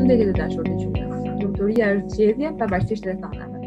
Përshëndetje të dashur dëgjues. Lumturia është zgjedhje pavarësisht rrethonave.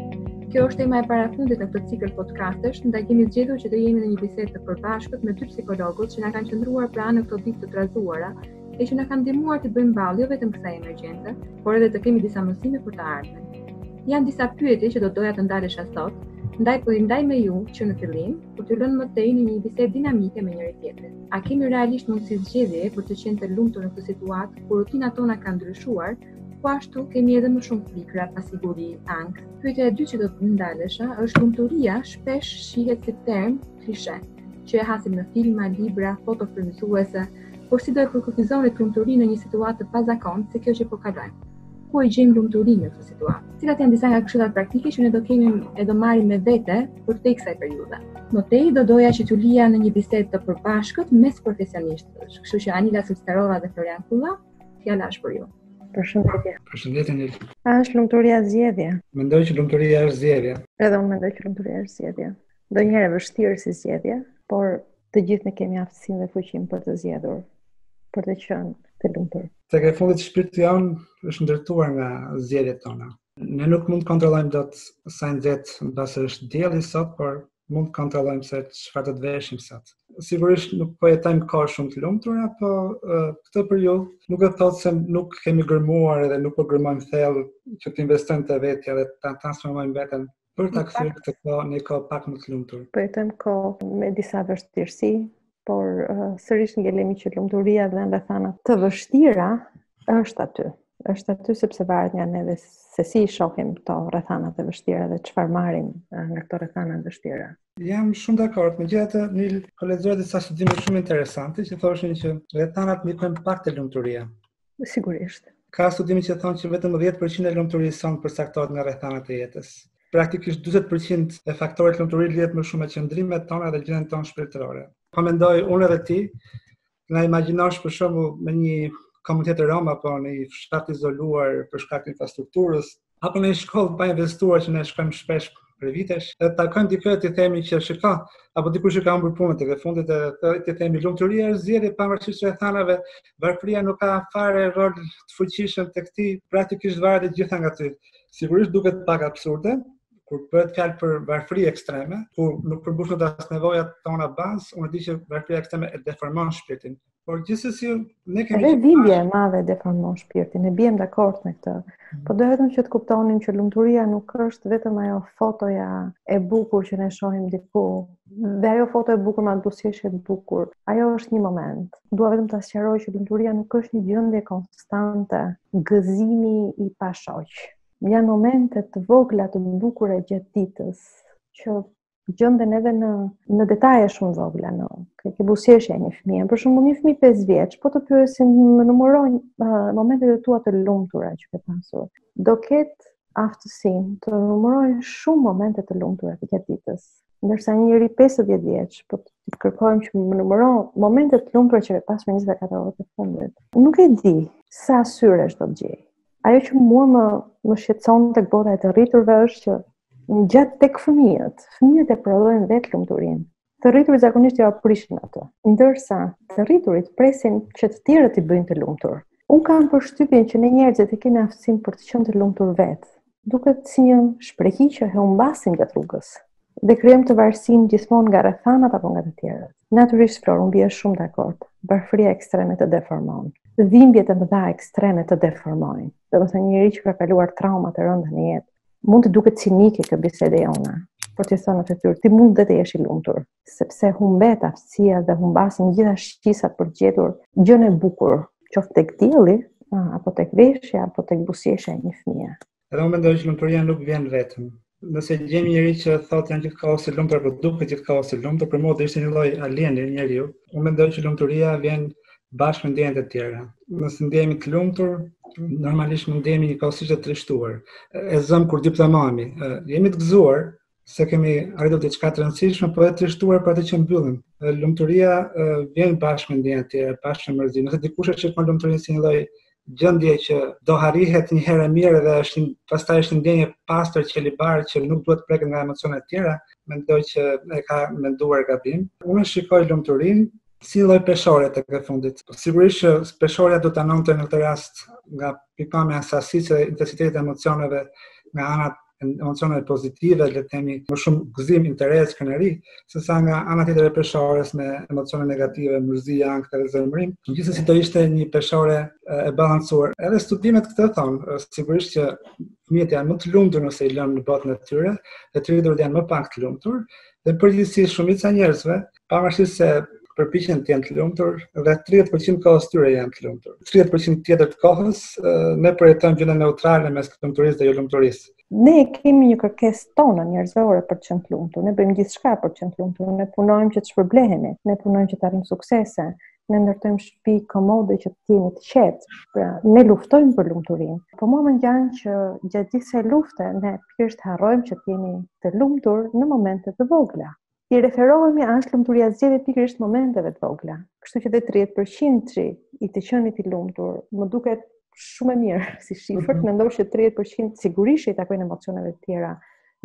Kjo është tema e parafundit në këtë cikël podcastesh, ndaj kemi zgjedhur që të jemi në një bisedë të përbashkët me dy psikologët që na kanë qëndruar pranë në këto ditë të trazuara e që na kanë ndihmuar të bëjmë balë jo vetëm kësaj emergjente, por edhe të kemi disa mësime për të ardhmen. Janë disa pyetje që do doja të ndalesha sot, ndaj po i ndaj me ju që në fillim, për t'ju lënë më tej në një bisedë dinamike me njëri tjetrin. A kemi realisht mundësi zgjedhje për të qenë të lumtur në këtë situatë kur rutinat tona kanë ndryshuar, po ashtu kemi edhe më shumë frikra, pasiguri, ankth. Pyetja e dytë që do të ndalesha është lumturia shpesh shihet si term klishe, që e hasim në filma, libra, foto frymëzuese, por si do e përkufizonit lumturinë në një situatë të pazakontë si kjo që po kalojmë? Ku e gjejmë lumturinë në këtë situatë? Cilat janë disa nga këshillat praktike që ne do kemi e do marrim me vete për te kësaj periudhe? Më tej do doja që t'ju lija në një bisedë të përbashkët mes profesionistësh. Kështu që Anila Sulstarova dhe Florian Kulla, fjala është për ju. Përshëndetje. Përshëndetje Nil. A është lumturia zgjedhje? Mendoj që lumturia është zgjedhje. Edhe unë mendoj që lumturia është zgjedhje. Ndonjëherë e vështirë si zgjedhje, por të gjithë ne kemi aftësinë dhe fuqinë për të zgjedhur, për të qenë të lumtur. Tek e fundit shpirti jonë është ndërtuar nga zgjedhjet tona. Ne nuk mund të kontrollojmë dot sa nxehtë mbase është dielli sot, por mund të kontrollojmë se çfarë do të veshim sot. Sigurisht nuk po jetojmë kohë shumë të lumtura, po këtë periudhë nuk e thotë se nuk kemi gërmuar edhe nuk po gërmojmë thellë që të investojmë te vetja dhe ta transformojmë veten për ta kthyer këtë kohë në kohë pak më të lumtur. Po jetojmë kohë me disa vështirësi, por sërish ngelemi që lumturia dhe rrethana të vështira është aty. Është aty sepse varet nga neve se si i shohim këto rrethana të vështira dhe çfarë marrim nga këto rrethana të vështira. Jam shumë dakord. Megjithatë, Nil, po lexoj disa studime shumë interesante që thoshin që rrethanat ndikojnë pak te lumturia. Sigurisht. Ka studime që thonë që vetëm 10% e lumturisë sonë përcaktohet nga rrethanat e jetës. Praktikisht 40% e faktorëve të lumturisë lidhet më shumë me qëndrimet tona dhe gjendjen tonë shpirtërore. Po mendoj unë edhe ti, na imagjinosh për shembull me një komunitet të Roma apo në një fshat izoluar për shkak të infrastrukturës, apo në një shkollë pa investuar që ne shkojmë shpesh për vitesh, dhe takojmë dikë të themi që shiko, apo dikush që ka humbur punën tek e fundit të themi lumturia është zgjedhje pavarësisht rrethanave, varfëria nuk ka fare rol të fuqishëm tek ti, praktikisht varet e gjitha nga ty. Sigurisht duket pak absurde kur bëhet fjalë për varfëri ekstreme, kur nuk përmbushen as nevojat tona bazë, unë di që varfëria ekstreme e deformon shpirtin. Por gjithsesi ne kemi edhe dhimbje e madhe deformon shpirtin, ne biem dakord me këtë. Po do vetëm që të kuptonim që lumturia nuk është vetëm ajo fotoja e bukur që ne shohim diku. Dhe ajo foto e bukur me atë buzëqeshje të bukur, ajo është një moment. Dua vetëm ta sqaroj që lumturia nuk është një gjendje konstante, gëzimi i pashoq. Janë momente të vogla të bukura gjatë ditës që gjenden edhe në detaje shumë vogla, ke buzëqeshja e një fëmie. Për shembull, një fëmijë 5 vjeç, po të pyesim më numërojnë momentet e tua të lumtura që ke pasur. Do ketë aftësinë të numërojë shumë momente të lumtura gjatë ditës. Ndërsa njëri 50 vjeç, po të kërkojmë që më numëron momentet të lumtura që ke pasur në 24 orët e fundit. Nuk e di sa syresh do të gjej. Ajo që mua më shqetëson tek bota e të rriturve është që gjatë tek fëmijët e prodhojnë vetë lumturinë. Të rriturit zakonisht jo prishin atë, ndërsa të rriturit presin që të tjerët i bëjnë të lumtur. Unë kam përshtypjen që ne njerëzit e kemi aftësinë për të qenë të lumtur vetë. Duket si një shprehi që e humbasim gjatë rrugës. Dhe krijojmë të varësinë gjithmonë nga rrethanat apo nga të tjerët. Natyrisht Flor, unë bie shumë dakord. Varfëria ekstreme të deformon. Dhimbjet e mëdha ekstreme të deformojnë. Domethënë njëri që ka kaluar trauma të rënda në jetë, mund të duket cinike kjo bisedë jona. Por të thënë në fytyrë, ti mund të jesh i lumtur, sepse humbet aftësia dhe humbasin gjitha shqisat për gjetur gjën e bukur, qoftë tek dielli, apo tek veshja, apo tek buzëqeshja e një fëmie. Edhe unë mendoj që lumturia nuk vjen vetëm. Nëse gjejmë njëri që thotë janë gjithkohë si lumtur apo duket gjithkohë si lumtur, për mua do ishte një lloj alieni njeriu. Unë mendoj që lumturia vjen bashkë me ndjenjat e tjera. Nëse ndjehemi të lumtur, normalisht mund ndjehemi njëkohësisht të trishtuar. E zëm kur diplomohemi, jemi të gëzuar se kemi arritur diçka të rëndësishme, por e trishtuar për atë që mbyllim. Lumturia vjen bashkë me ndjenjat e tjera, bashkë me mërzi. Nëse dikush e shikon lumturinë si një lloj gjendje që do harrihet një herë mirë dhe pastaj është ndjenjë pastër qelibare që nuk duhet preket nga emocionet të tjera, mendoj që e ka menduar gabim. Unë shikoj lumturinë Si lloj peshore tek e fundit. Sigurisht që peshorja do ta nënte në këtë rast nga pikpamja e sasisë dhe intensitetit të emocioneve nga anat emocioneve pozitive, le të themi më shumë gëzim, interes, kënaqëri, sesa nga ana tjetër e peshores me emocione negative, mërzi, ankth dhe zemrim. Gjithsesi do ishte një peshore e balancuar. Edhe studimet këtë thonë, sigurisht që fëmijët janë më të lumtur nëse i lënë në botën e tyre, dhe të rritur janë më pak të lumtur, dhe përgjithsisht shumica e njerëzve, pavarësisht se përpiqen të jenë të lumtur dhe 30% kohës tyre janë të lumtur. 30% tjetër të kohës ne përjetojmë gjëra neutrale mes lumturisë dhe jo lumturisë. Ne kemi një kërkesë tonë njerëzore për të qenë të lumtur. Ne bëjmë gjithçka për të qenë të lumtur. Ne punojmë që të shpërblehemi, ne punojmë që të arrijmë suksese, ne ndërtojmë shtëpi komode që të jemi të qetë. Pra, ne luftojmë për lumturinë. Po mua më ngjan që gjatë gjithë kësaj lufte ne thjesht harrojmë që të jemi të lumtur në momente të vogla. I referohemi as lumturia zgjedhet pikërisht momenteve të vogla. Kështu që dhe 30% i të qenit i lumtur më duket shumë e mirë si shifër, mendosh që 30% sigurisht i takojnë emocioneve të tjera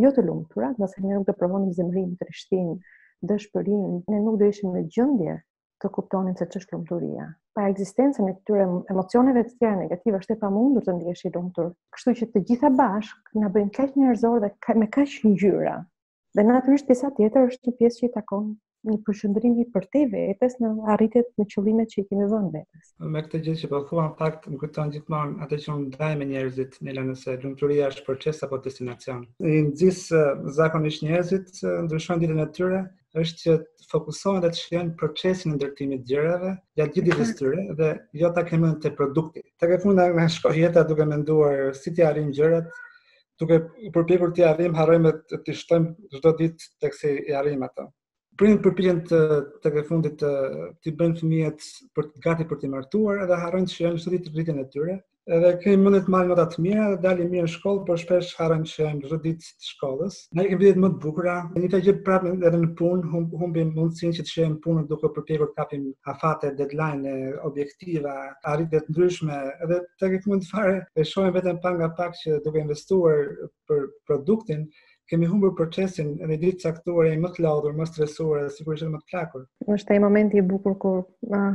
jo të lumtura, nëse ne nuk do provonim zemrim, trishtim, dëshpërim, ne nuk do ishim në gjendje të kuptonin se ç'është lumturia. Pa ekzistencën e këtyre emocioneve të tjera negative është e pamundur të ndihesh i lumtur. Kështu që të gjitha bashkë na bëjnë kaq njerëzor dhe me kaq ngjyra. Dhe natyrisht pjesa tjetër është një pjesë që i takon një përshëndrim i përtej vetes në arritjet në qëllimet që i kemi vënë vetes. Me këtë gjë që po thua, në fakt më kujton gjithmonë atë që unë ndaj me njerëzit, nëse lumturia është proces apo destinacion. I nxis zakonisht njerëzit ndryshojnë ditën e tyre, është që të fokusohen dhe të shijojnë procesin e ndërtimit të gjërave gjatë gjithë ditës tyre dhe jo ta kemë te produkti. Tek e funda na shkoj jeta duke menduar si të arrijmë gjërat, duke përpjekur të arrijmë, harrojmë të shtojmë çdo ditë teksa i arrijmë ato. Prindërit përpiqen tek e fundit të bëjnë fëmijët gati për të martuar edhe harrojnë të shijojnë çdo ditë rritjen e tyre. Edhe kemi mundë të marrim nota të mira dhe dalin mirë në shkollë, por shpesh harrojmë të shijojmë çdo ditë të shkollës. Ne kemi vitet më të bukura, një të gjë prapë edhe në punë, humbim mundësinë që të shijojmë punën duke përpjekur të kapim afate, deadline, objektiva, arritje të ndryshme, edhe tek e fundit fare e shohim vetëm pak nga pak që duke investuar për produktin kemi humbur procesin edhe ditë caktuar e më të lodhur, më stresuar dhe sigurisht edhe më të plakur. Është ai momenti i bukur kur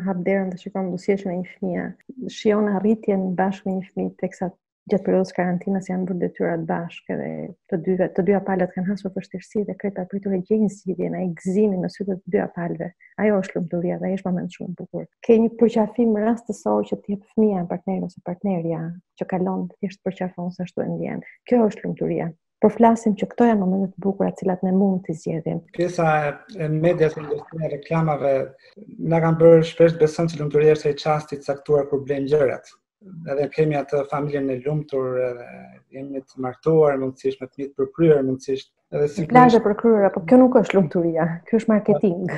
hap derën dhe shikon buzëqeshjen e një fëmie, shijon arritjen bashkë me një fëmijë teksa gjatë periudhës karantinës janë bërë detyrat bashkë edhe të dyja palët kanë hasur vështirësi dhe kreta pritur e gjejnë zgjidhjen, ai gëzimin në sy të dyja palëve. Ajo është lumturia dhe ai është moment shumë i bukur. Ke një përqafim rastësor që të jep fëmia partner ose partnerja që kalon thjesht përqafon se ashtu e ndjen. Kjo është lumturia. Por flasim që këto janë momentet të bukura të cilat ne mund të zgjedhim. Pjesa e medias e reklamave na kanë bërë shpesh besojmë se lumturia është ai çasti i caktuar kur blejmë gjërat. Edhe kemi atë familjen e lumtur, edhe jemi të martuar, mundësisht me fëmijë të përkryer, mundësisht edhe plazhe përkryer, po kjo nuk është lumturia, kjo është marketing.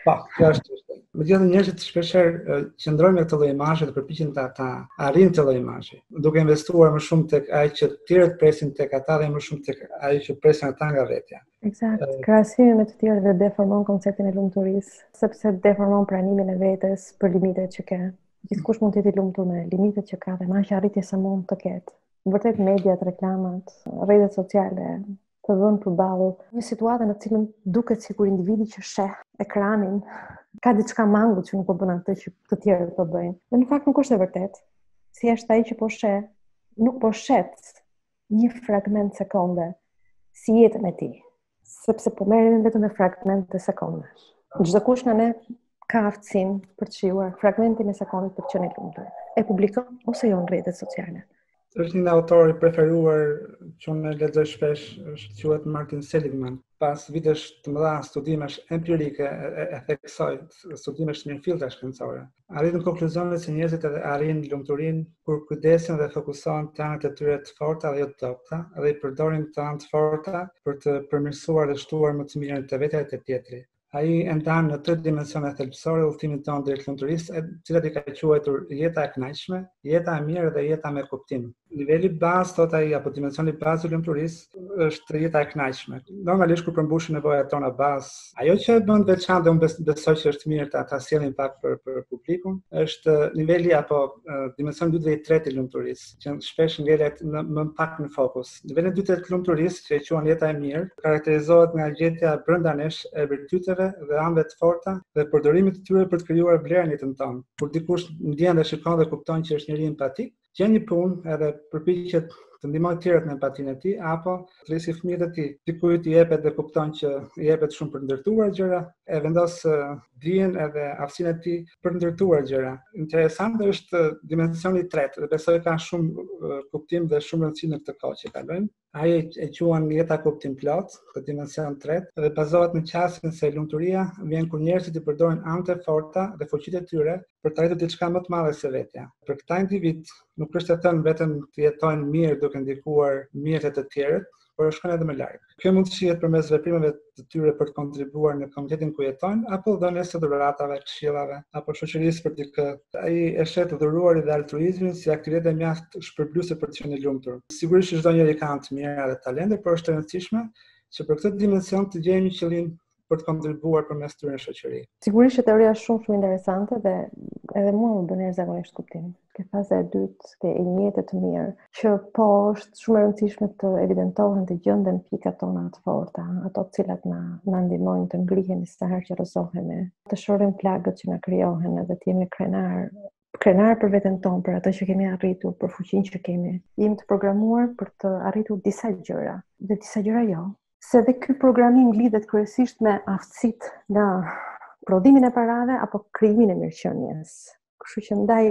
Po, kjo është. Megjithatë njerëzit shpeshherë qëndrojnë me këtë lloj imazhi dhe përpiqen ta arrijnë këtë lloj imazhi, duke investuar më shumë tek ai që të tjerët presin tek ata dhe më shumë tek ai që presin ata nga vetja. Eksakt. Krahasimi me të tjerë dhe deformon konceptin e lumturisë, sepse deformon pranimin e vetes për limitet që ka. Gjithkush mund të jetë i lumtur me limitet që ka dhe me aq arritje sa mund të ketë. Vërtet mediat, reklamat, rrjetet sociale të vënë përballë një situate në cilën duket sikur individi që sheh ekranin ka diçka mangut që nuk po bën atë që të tjerët po bëjnë. Dhe në fakt nuk është e vërtetë. Thjesht ai që po sheh nuk po shet një fragment sekonde si jetën e tij, sepse po merrem vetëm me fragmente të sekondesh. Çdo kush nga ne ka aftësinë për të shijuar fragmentin e sekondit për të qenë i lumtur. E publikon ose jo në rrjetet sociale. Është një autor i preferuar që unë lexoj shpesh, quhet Martin Seligman. Pas vitesh të mëdha studimesh empirike e theksoi, studimesh në filtra shkencore. Arritën konkluzionin se njerëzit arrijnë lumturinë kur kujdesen dhe fokusohen te anët e tyre të forta dhe jo të dobta, dhe i përdorin këto anë të forta për të përmirësuar dhe shtuar më të mirën te vetja e të tjetrit. Ai e ndan në 3 dimensione thelbësore udhëtimin tonë drejt lumturisë, të cilat i ka quajtur jeta e kënaqshme, jeta e mirë dhe jeta me kuptim. Niveli bazë thot ai apo dimensioni bazë i lumturisë është jeta e kënaqshme. Normalisht kur përmbushin nevojat tona bazë, ajo që e bën veçantë dhe unë besoj që është mirë ta sjellim pak për publikun, është niveli apo dimensioni dytë dhe i tretë i lumturisë, që shpesh ngelet më pak në fokus. Niveli dytë të lumturisë, që e quhen jeta e mirë, karakterizohet nga gjetja brenda nesh e virtyteve cilësive dhe anëve të forta dhe përdorimit të tyre për të krijuar vlerë në jetën tonë. Kur dikush ndjen dhe shikon dhe kupton që është njeri empatik, gjen një punë edhe përpiqet të ndihmojë të tjerët në empatinë e tij, apo të rrisi fëmijët e tij. Dikujt i jepet dhe kupton që i jepet shumë për ndërtuar gjëra, e vendos dijen edhe aftësinë e tij për ndërtuar gjëra. Interesante është dimensioni i tretë, dhe besoj ka shumë kuptim dhe shumë rëndësi në këtë kohë që kalojmë. Ai e quhen jeta kuptim plot, këtë dimension tretë, dhe bazohet në qasjen se lumturia vjen kur njerëzit i përdorin anët e forta dhe fuqitë e tyre për të arritur diçka më të madhe se vetja. Për këta individ nuk është e thënë vetëm të jetojnë mirë duke ndikuar mirë të tjerët, por shkojnë edhe më larg. Kjo mund të shihet përmes veprimeve të tyre për të kontribuar në komunitetin ku jetojnë, apo dhënies së dhuratave, këshillave, apo shoqërisë për dikë. Ai e shet dhuruarin dhe altruizmin si aktivitet mjaft shpërblyese për të qenë i lumtur. Sigurisht çdo njeri ka të mira dhe talente, por është e rëndësishme që për këtë dimension të gjejmë një qëllim për të kontribuar përmes tyre në shoqëri. Sigurisht që teoria është shumë interesante dhe edhe mua më bën jashtëzakonisht kuptim. Ke faza e dytë, ke e njëjtë të mirë, që po është shumë e rëndësishme të evidentohen të gjenden pikat tona të forta, ato të cilat na ndihmojnë të ngrihemi sa herë që rrëzohemi, të shohim plagët që na krijohen edhe të jemi krenar për veten tonë, për atë që kemi arritur, për fuqinë që kemi. Jemi të programuar për të arritur disa gjëra, dhe disa gjëra jo. Se dhe ky programim lidhet kryesisht me aftësitë në prodhimin e parave apo krijimin e mirëqenies. Kështu që ndaj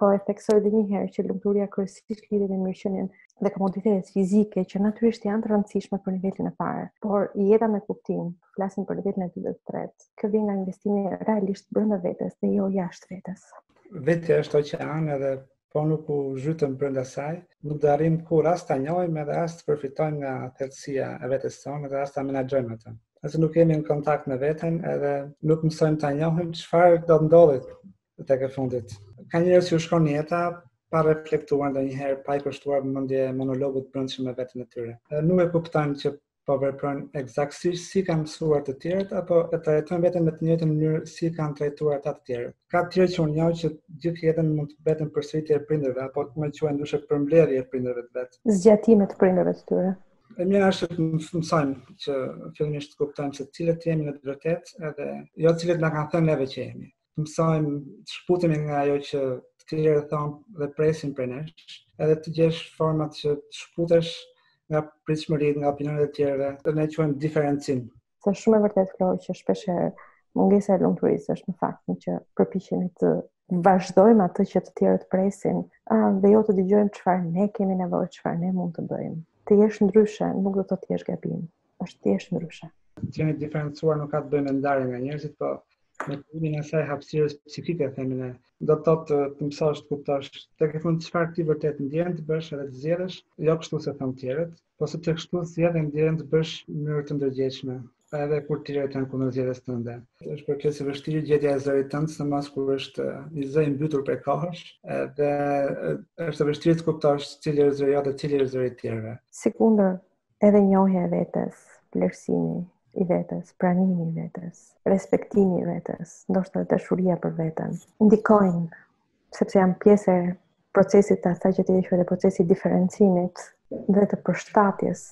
po e theksoj edhe një herë që lumturia kryesisht lidhet me mirëqenien dhe komoditetet fizike që natyrisht janë të rëndësishme për nivelin e parë, por jeta me kuptim, flasim për nivelin e dytë dhe të tretë. Kjo vjen nga investimi realisht brenda vetes dhe jo jashtë vetes. Vetja është oqean edhe po nuk u zhytëm brenda saj, nuk do arrim kur as ta njohim edhe as të përfitojmë nga thellësia e vetes tonë edhe as ta menaxhojmë atë. Nëse nuk jemi në kontakt me veten edhe nuk mësojmë ta njohim, çfarë do të ndodhë tek e fundit. Ka njerëz që shkon jeta pa reflektuar ndonjëherë, pa i kushtuar mendje monologut brendshëm me veten e tyre. Nuk e kuptojnë që po veprojnë eksaktësisht si kanë mësuar të tjerët, apo e trajtojnë veten në të njëjtën mënyrë si kanë trajtuar ata të tjerët. Ka të tjerë që unë njoh që gjithë jetën mund të bëhen përsëritje e prindërve, apo më quhen ndryshe përmbledhje e prindërve të vet. Zgjatime të prindërve të tyre. E mira është të mësojmë që fillimisht të kuptojmë se cilët jemi në të vërtetë edhe jo cilët na kanë thënë neve që jemi. Të mësojmë të shputemi nga ajo që të tjerë thonë dhe presin prej nesh, edhe të gjesh format që të shputesh nga pritshmëritë, nga opinionet e tjerëve, dhe ne quajmë diferencim. Është shumë e vërtetë Flori që shpeshherë mungesa e lumturisë është në faktin që përpiqemi të vazhdojmë atë që të tjerët presin, dhe jo të dëgjojmë çfarë ne kemi nevojë, çfarë ne mund të bëjmë. Të jesh ndryshe nuk do të thotë jesh gabim, është të jesh ndryshe. Të jeni diferencuar nuk ka të bëjë me ndarje nga njerëzit, po me krijimin e asaj hapësirës psikike, themin e. Do të thotë të mësosh të kuptosh tek e fund çfarë ti vërtet ndjen të bësh edhe të zgjedhësh, jo kështu se thon tjerët, po se tek kështu zgjedh dhe ndjen të bësh në mënyrë të ndërgjegjshme, edhe kur tjerët janë kundër zgjedhjes tënde. Është përkesë vështirë gjetja e zërit tënd, sidomos kur është një zë i mbytur prej kohësh, edhe është vështirë të kuptosh cili është zëri jote, cili është zëri i tjerëve. Sikundër, edhe njohja e vetes, vlerësimi i vetes, pranimi i vetes, respektimi i vetes, ndoshta dashuria për veten, ndikojnë, sepse janë pjesë e procesit të asaj që ti e quaj procesi diferencimit dhe të përshtatjes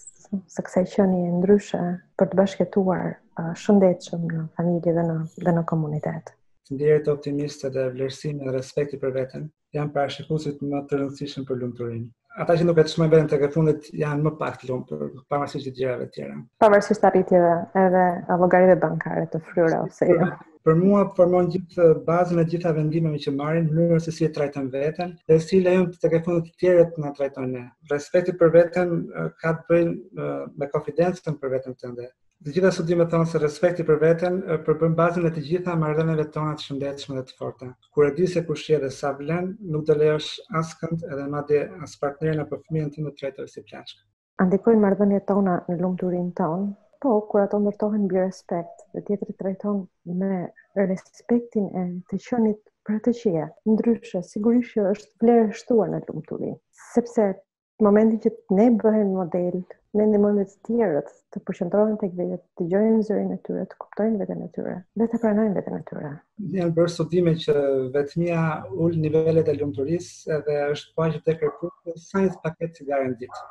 së kësaj qenie ndryshe për të bashkëtuar shëndetshëm në familje dhe në komunitet. Ndjerjet optimiste dhe vlerësimi dhe respekti për veten janë parashikuesit më të rëndësishëm për lumturinë. Ata që nuk e çmojnë veten tek e fundit janë më pak të lumtur, pavarësisht të gjërave të tjera. Pavarësisht arritjeve edhe llogarive bankare të fryera ose jo. Për mua formon gjithë bazën e gjitha vendimeve që marrin, mënyrën se si e trajtojnë veten dhe si lejojnë tek e fundit të tjerët na trajtojnë ne. Respekti për veten ka të bëjë me konfidencën për veten tënde. Të gjitha studimet thonë se respekti për veten përbën bazën e të gjitha marrëdhënieve tona të shëndetshme dhe të forta. Kur e di se kush je dhe sa vlen, nuk do lejosh askënd edhe madje as partnerin apo fëmijën tënd të trajtosh si plaçk. Ndikojnë marrëdhëniet tona në lumturinë tonë, po kur ato ndërtohen mbi respekt dhe tjetri trajton me respektin e të qenit për atë që je. Ndryshe, sigurisht që është vlerë e shtuar në lumturi, sepse në momentin që ne bëhen model, ne ndihmojmë të tjerët të përqendrohen tek vetë, të dëgjojnë zërin e tyre, të kuptojnë veten e tyre dhe të pranojnë veten e tyre. Janë bërë studime që vetmia ul nivelet e lumturisë edhe është paqë tek kërkues sa një paketë cigare në ditë.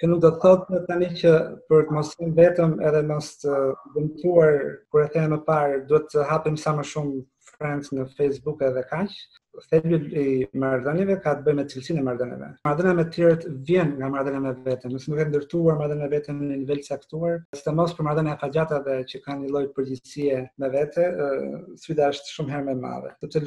Kjo nuk do të thotë tani që për të mos qenë vetëm edhe mos të dëmtuar, kur e them më parë, duhet të hapim sa më shumë friends në Facebook edhe kaq. Thelbi I marrëdhënieve ka të bëjë me cilësinë e marrëdhënieve. Marrëdhënia me të tjerët vjen nga marrëdhënia me veten, nëse nuk e ndërtuar marrëdhënia me veten në nivel të caktuar, sidomos për marrëdhënia e fagjatave që kanë një lloj përgjegjësie me vete, sfida është shumë herë më e madhe, sepse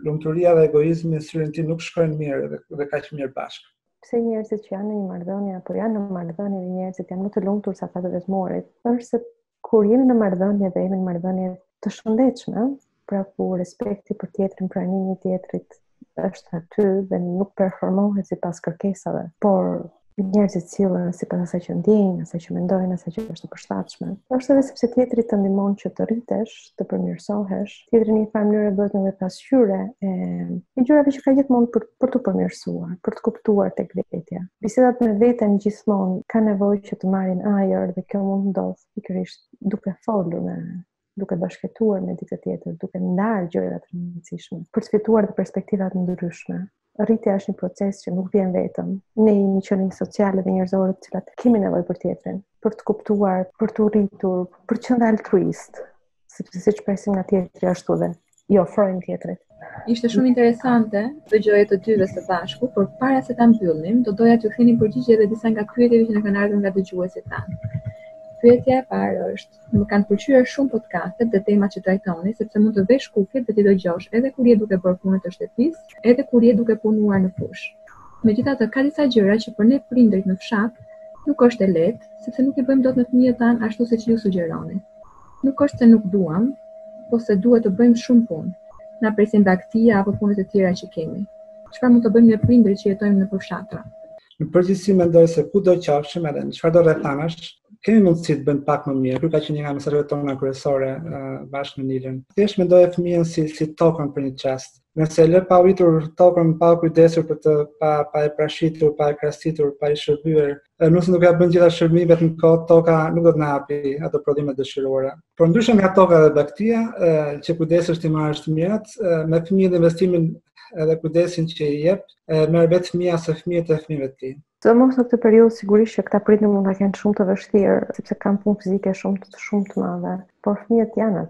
lumturia dhe egoizmi në syrin tim nuk shkojnë mirë dhe kaq mirë bashkë. Pse njerëzit që janë në një marrëdhënie apo janë në marrëdhënie dhe njerëzit janë më të lumtur se ata të vetmorit, është se kur jemi në marrëdhënie dhe jemi në marrëdhënie të shëndetshme, pra ku respekti për tjetrin, pranimi I tjetrit është aty dhe nuk performohet sipas kërkesave, por njerëzit sillen sipas asaj që ndjejnë, asaj që mendojnë, asaj që është e përshtatshme. Është edhe sepse tjetri të ndihmon që të rritesh, të përmirësohesh, tjetri në një farë mënyrë bëhet një pasqyrë e gjërave që ka gjithmonë për të përmirësuar, për të kuptuar tek vetja. Bisedat me veten gjithmonë kanë nevojë që të marrin ajër dhe kjo mund ndodh pikërisht duke folur duke bashkëtuar me dikë tjetër, duke ndarë gjërat e rëndësishme, për të fituar dhe perspektivat ndryshme. Rritja është një proces që nuk vjen vetëm. Ne jemi qenie sociale dhe njerëzore të cilat kemi nevojë për tjetrin, për të kuptuar, për të rritur, për të qenë altruist, sepse siç presim nga tjetri ashtu dhe I ofrojmë tjetrit. Ishte shumë interesante dëgjoja të dyve së bashku, por para se ta mbyllim, do doja t'ju ktheni përgjigje edhe disa nga pyetjet që na kanë ardhur nga dëgjuesit tanë. Pyetja e parë është: më kanë pëlqyer shumë podcastet dhe temat që trajtoni, sepse mund të vesh kufjet dhe t'i dëgjosh edhe kur je duke bërë punët të shtëpisë, edhe kur je duke punuar në fushë. Megjithatë, ka disa gjëra që për ne prindërit në fshat nuk është e lehtë, sepse nuk I bëjmë dot me fëmijët tanë ashtu siç ju sugjeroni. Nuk është se nuk duam, po se duhet të bëjmë shumë punë. Na presin bagtia apo punët e tjera që kemi. Çfarë mund të bëjmë ne prindërit që jetojmë në fshatra? Në përgjithësi mendoj se kudo qofshim edhe në çfarëdo rrethanash, kemi mundësi të bëjmë pak më mirë. Ky ka qenë një nga mesazhet tona kryesore bashkë me Nilën. Thjesht mendoj fëmijën si tokën për një çast. Nëse lë pa uritur tokën, pa kujdesur për të pa e prashitur, pa e krahasitur, pa I shërbyer, nëse nuk ja bën gjitha shërbimet në kohë, toka nuk do të na japi ato prodhime të dëshiruara. Por ndryshe nga toka dhe baktia, që kujdesesh ti marrësh të mirat, me fëmijën dhe investimin edhe kujdesin që I jep, merr vetë fëmia se fëmijët e fëmijëve të tij. Domos në këtë periudhë sigurisht që këta prindër mund ta kenë shumë të vështirë, sepse kanë punë fizike shumë të madhe, por fëmijët janë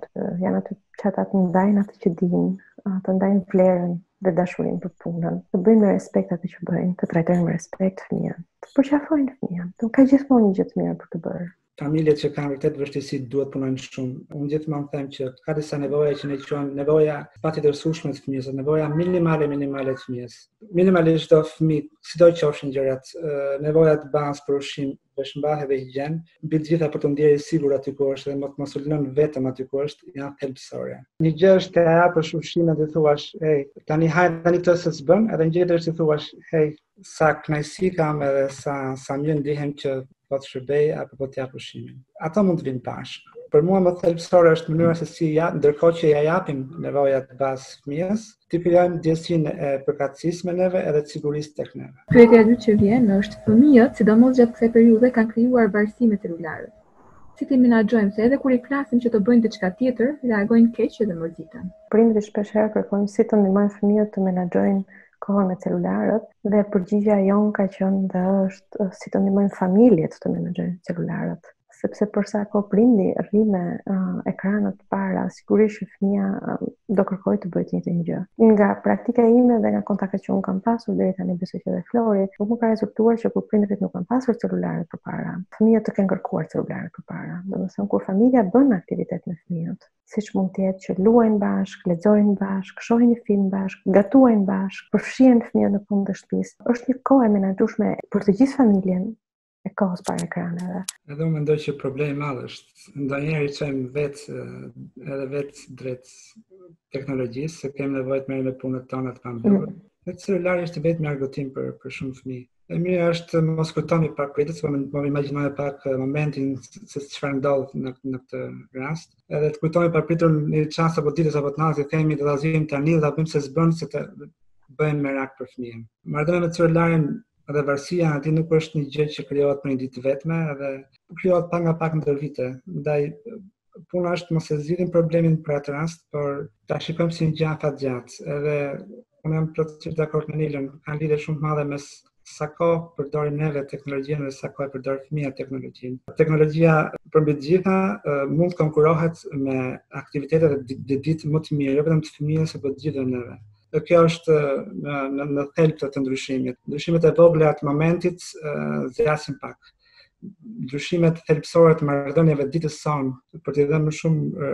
aty që ata të ndajnë atë që dinë, të ndajnë vlerën dhe dashurinë për punën, të bëjnë me respekt atë që bëjnë, të trajtojnë me respekt fëmijën, të përqafojnë fëmijën. Ka gjithmonë një gjë të mirë për të bërë. Familjet që kanë vërtet vështirësi duhet punojnë shumë. Unë gjithmonë them që ka disa nevoja që ne quajmë nevoja patjetërsueshme të fëmijës, nevoja minimale të fëmijës. Minimalisht çdo fëmijë, sido qofshin gjërat, nevoja të bazë për ushqim, veshmbathje dhe higjen, mbi të gjitha për të ndjerë I sigurt aty ku është dhe mos u lënë vetëm aty ku është, janë thelbësore. Një gjë është të japësh ushqim dhe thuash, hey, tani këtë se s'bën, edhe një gjë është të thuash, hey, sa kënaqësi kam edhe sa mirë ndihem që po të shërbej apo po të jap ushqimin. Ato mund të vinë bashkë. Për mua më thelbësore është mënyra se si ndërkohë që ja japim nevojat bazë fëmijës, ti krijojmë ndjesinë e përkatësisë me neve edhe të sigurisë tek neve. Pyetja e dytë që vjen është: fëmijët, sidomos gjatë kësaj periudhe, kanë krijuar varësi me celularët. Si ti menaxhojmë se edhe kur I flasim që të bëjnë diçka tjetër, reagojnë keq dhe mërziten. Prindërit shpeshherë kërkojnë si të ndihmojnë fëmijët të menaxhojnë kohën me celularët dhe përgjigjja jonë ka qenë dhe është si të ndihmojnë familjet të menaxhojnë celularët. Sepse për sa kohë prindi rri me ekranët para, sigurisht që fëmia do kërkojë të bëjë të njëjtën gjë. Nga praktika ime dhe nga kontaktet që unë kam pasur deri tani, besoj që dhe Flori, nuk më ka rezultuar që kur prindërit nuk kanë pasur celularët përpara, fëmijët të kenë kërkuar celularët përpara. Domethënë kur familja bën aktivitet me fëmijët, siç mund të jetë që luajnë bashkë, lexojnë bashkë, shohin një film bashkë, gatuajnë bashkë, përfshihen fëmijët në punë të shtëpisë, është një kohë e menaxhueshme për të gjithë familjen. E kohës para ekraneve. Edhe unë mendoj që problemi I madh është ndonjëherë I çojmë vetë drejt teknologjisë, se kemi nevojë të merrem me punët tona të pambyllura. Dhe celulari është vetëm argëtim për shumë fëmijë. E mirë është mos kujtoni pak kujdes, po imagjinoj pak momentin se çfarë ndodh në këtë rast. Edhe të kujtoni papritur në një çast apo ditës apo të natës, themi të vazhdojmë tani dhe ta bëjmë se s'bën se të bëjmë merak për fëmijën. Marrëdhënia me celularin edhe varësia aty nuk është një gjë që krijohet për një ditë vetme, edhe krijohet pak nga pak ndër vite. Ndaj puna është mos e zgjidhim problemin për atë rast, por ta shikojmë si një gjë afatgjatë. Edhe unë jam plotësisht dakord me Nilën, kanë lidhje shumë të madhe mes sa kohë përdorim neve teknologjinë dhe sa kohë përdor fëmia teknologjinë. Teknologjia përmbi të gjitha mund të konkurohet me aktivitetet e ditë më të mira, jo vetëm të fëmijës, por të gjithë neve. Dhe kjo është në thelb të ndryshimit. Ndryshimet e vogla të momentit zgjasin pak. Ndryshimet thelbësore të marrëdhënieve ditës sonë për t'i dhënë më shumë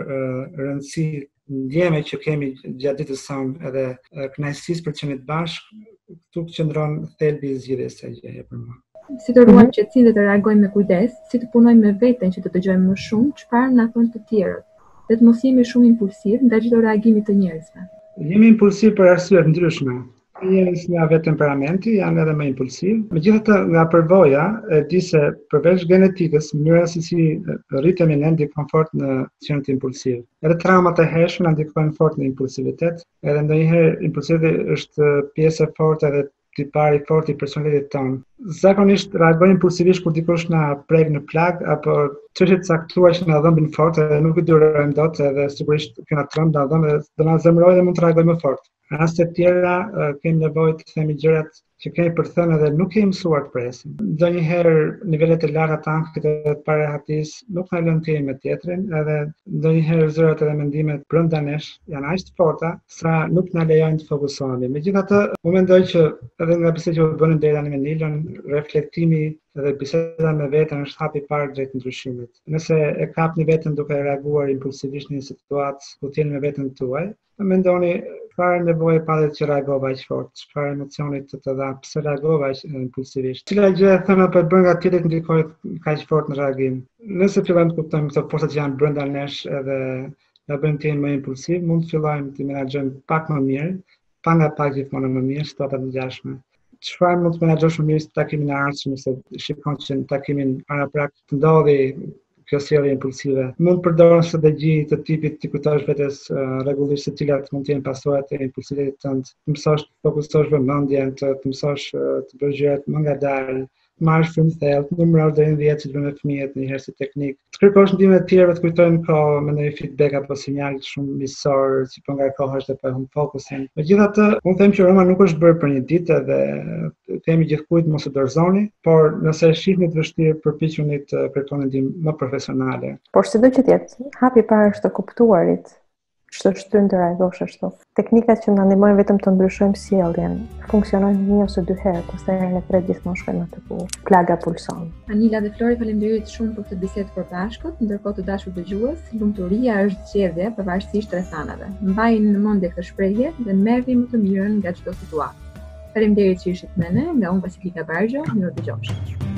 rëndësi ndjeme që kemi gjatë ditës sonë edhe kënaqësisë për të qenë bashkë, këtu qëndron thelbi i zgjidhjes së gjëje për mua. Si të ruajmë qetësinë dhe të reagojmë me kujdes, si të punojmë me veten që të dëgjojmë më shumë çfarë na thonë të tjerët, dhe të mos jemi shumë impulsiv ndaj çdo reagimi të njerëzve. Jemi impulsiv për arsye të ndryshme. Njerëzit nga vetë temperamenti janë edhe më impulsiv. Megjithatë, nga përvoja e di se përveç genetikës, mënyra se si rritemi ne ndikon fort në qenë impulsiv. Edhe traumat e hershme na ndikojnë fort në impulsivitet, edhe ndonjëherë impulsiviteti është pjesë e fortë edhe tipari fort i personalitetit tonë. Zakonisht reagojmë impulsivisht kur dikush na prek në plag apo çështje të caktuara që na dhëmbin fort edhe nuk i durojmë dot, edhe sigurisht kjo na tremb, na dhëmbë dhe do na zemërojë dhe mund të reagojmë më fort. Në raste të tjera kemi nevojë të themi gjërat që kemi për thënë edhe nuk kemi mësuar të presim. Ndonjëherë nivelet e larta të ankthit dhe të parahatisë nuk na lënë të jemi me tjetrin, edhe ndonjëherë zërat edhe mendimet brenda nesh janë aq të forta sa nuk na lejojnë të fokusohemi. Megjithatë, unë mendoj që edhe nga bisedat që u bënë deri tani me Nilën, reflektimi dhe biseda me veten është hapi i parë drejt ndryshimit. Nëse e kapni veten duke reaguar impulsivisht në një situatë ku jeni me veten tuaj, mendoni çfarë nevoje padet që reagova aq fort, çfarë emocioni të dha, pse reagova aq impulsivisht. Cila gjë e thënë apo e bën nga tjetri ndikoi kaq fort në reagim. Nëse fillojmë të kuptojmë këto forcat që janë brenda nesh edhe na bëjnë të jemi më impulsiv, mund të fillojmë të menaxhojmë pak më mirë, pa nga pak gjithmonë më mirë situata të ngjashme. Çfarë mund të menaxhosh më mirë takimin e ardhshëm, se shikon që në takimin paraprak të ndodhi kjo sjellje impulsive. Mund të përdorësh strategji të tipit të kujtosh vetes rregullisht se cilat mund të jenë pasojat e impulsivitetit tënd. Të mësosh të fokusosh vëmendjen, të mësosh të bësh gjërat më ngadalë, marrësh frymë thellë, numërosh deri në 10 që bën me fëmijët në një herë si teknik. Të kërkosh ndihmë të tjerëve të kujtojnë kohë me ndonjë feedback apo sinjal shumë miqësor, si po ngarkohesh dhe po humb fokusin. Megjithatë, unë them që Roma nuk është bërë për një ditë dhe themi gjithkujt mos e dorëzoni, por nëse shihni të vështirë, përpiquni të kërkoni ndihmë më profesionale. Por sido që të jetë, hapi i parë është të kuptuarit çdo shtyn të reagosh ashtu. Teknikat që na ndihmojnë vetëm të ndryshojmë sjelljen funksionojnë një ose dy herë, pastaj herën e tretë gjithmonë shkojmë aty ku plaga pulson. Anila dhe Flori, faleminderit shumë për këtë bisedë përbashkët. Ndërkohë të dashur dëgjues, lumturia është zgjedhje pavarësisht rrethanave. Mbajini në mendje këtë shprehje dhe merrni më të mirën nga çdo situatë. Faleminderit që ishit me ne, nga unë Vasilika Bargjo, miru dëgjofshim.